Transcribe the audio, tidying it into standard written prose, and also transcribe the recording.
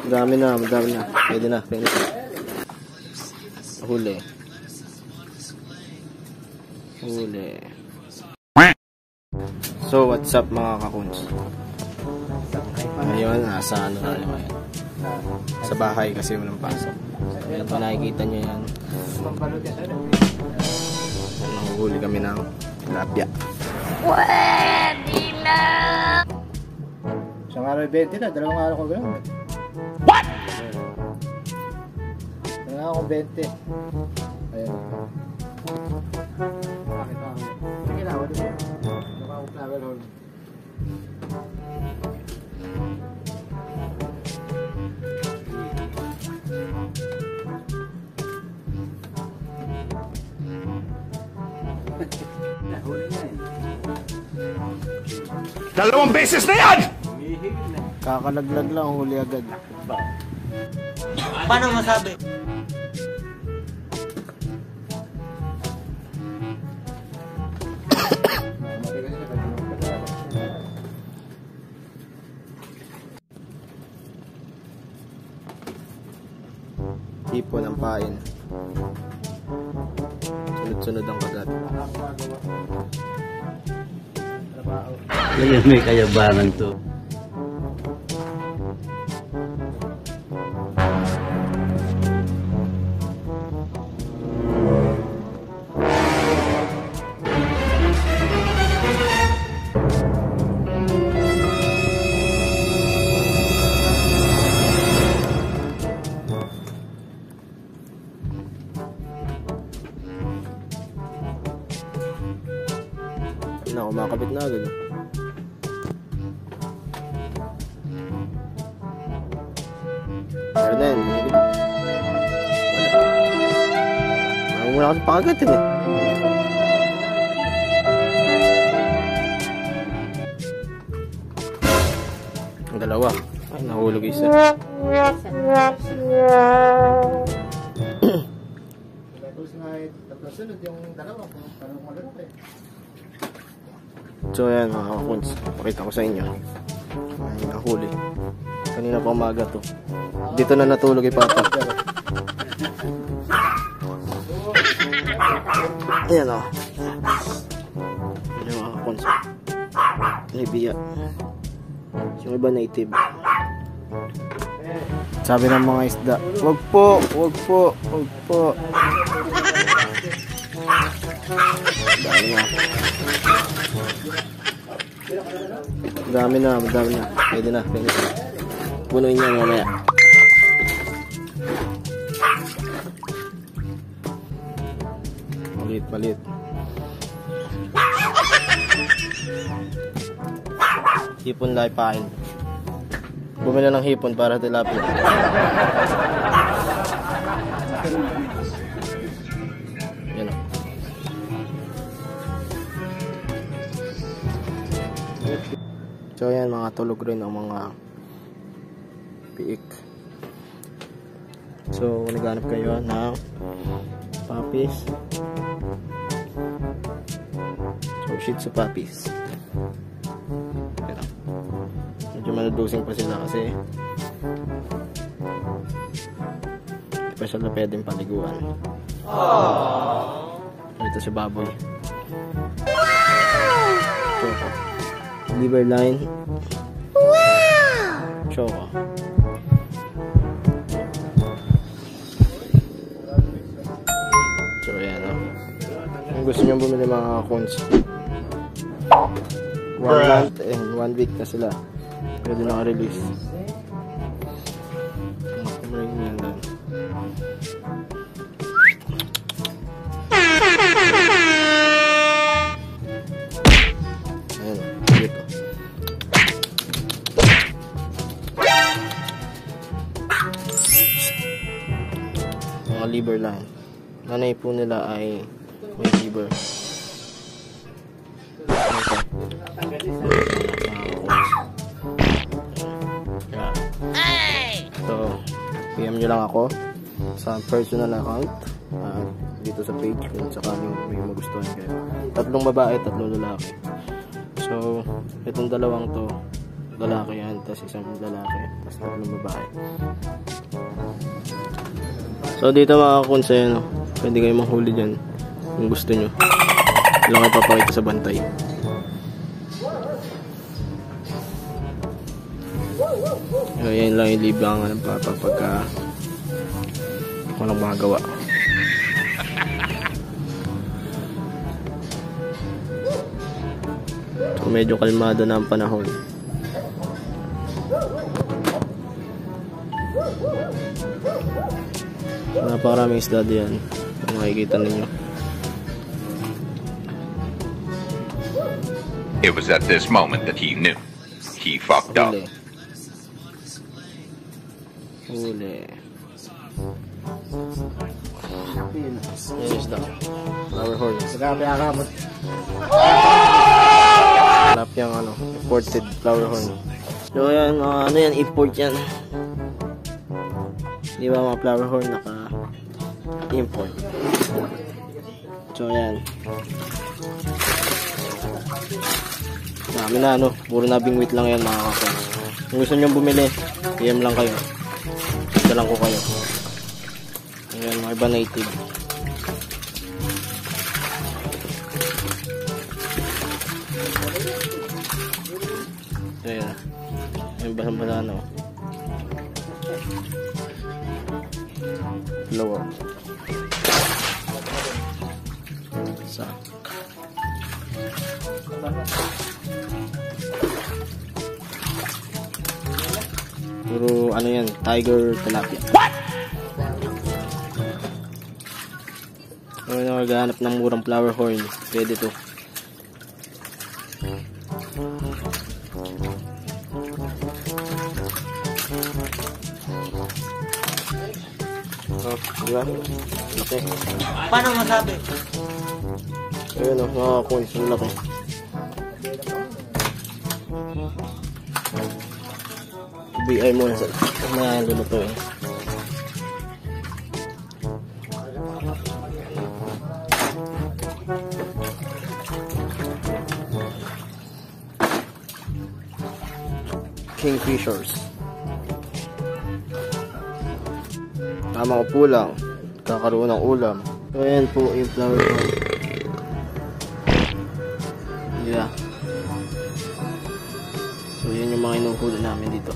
Madami na. Pwede na. Huli. So, what's up mga kakuns? Ngayon, nasa ano na naman yan. Sa bahay kasi walang pasok. Kaya pa nakikita nyo yan. Nahuhuli kami ng tilapia. Pwede na! Isang araw 20 na, 2 araw ko gano'n. What? Isang araw ko 20. Ayun. Sige na, wala mo. Mukha ko flower hold. Dalawang beses na yan! Kakalaglag lang, huli agad. Paano masabi? Tipo ng pain. Sunod-sunod ang kagat. Yan may kayabangan to. Na, kumakabit na agad. Pero na yan. Wala kasi pakagat yun eh. Ang dalawa. Ay, nahulog isa. Tapos sunod yung dalawa, parang malulok eh. So ayan mga kakuns, pakita ko sa inyo. Ay, nahuli. Kanina pa umaga to. Dito na natulog yung papa. Ayan o. Ayan mga kakuns. Libya. Yung iba native. Sabi ng mga isda, wag po. Dami na. Pwede na. Punuin niya mamaya. Palit. Hipon lang pain. Bumili ng hipon para tilapia. Yan o. So yan, mga tulog rin ang mga piik. So naghanap kayo ng puppies. So Shih Tzu puppies. Pero medyo manadusing pa sila kasi hindi pa sila pwedeng paliguan. Ito si baboy. Choco. Liver line. Choco. So ayan o. Kung gusto nyo bumili mga cones, 1 month and 1 week na sila. Pwede naka-release. Makamering nyo yan doon. Ayan o. Dito. Mga liver line. Nanay po nila ay may liver. So, PM nyo lang ako sa personal account dito sa page kung sakaling may magustuhan kayo. 3 babae, 3 lalaki. So, itong dalawang to lalaki yan, tapos isang lalaki, tapos tatlong babae. So dito mga kakunsa yan, pwede kayo manghuli dyan kung gusto nyo. Lang kayo papakita sa bantay. So yan lang yung libangan ng papa pagka walang magawa. So medyo kalmado na ang panahon. Napakaraming isda diyan. Kung makikita ninyo. It was at this moment that he knew. He fucked up. Huli. Yan isda. Flower horn. Nagkakakamot. Hanap yung imported flower horn. So yan, ano yan, import yan. Di ba mga flower horn naka-import. So yan. Dami na puro na bingwit lang yan mga kakon. Kung gusto nyo bumili, PM lang kayo. Dalang ko kayo. Ayan, mga iba native. Ayan. Ayan, basang-basa lower. Sak. Puro yan, tiger tilapia. What? Kung naghahanap ng murang flower horn, pwede to. Diba? Laki. Paano masabi? Ayun mga coins, ang laki. BI muna sa lulutuin. Kingfishers. Tamang upo lang, kakaroon ng ulam. So ayan po yung flower horn. Yeah. So yun yung mga inuhuli namin dito.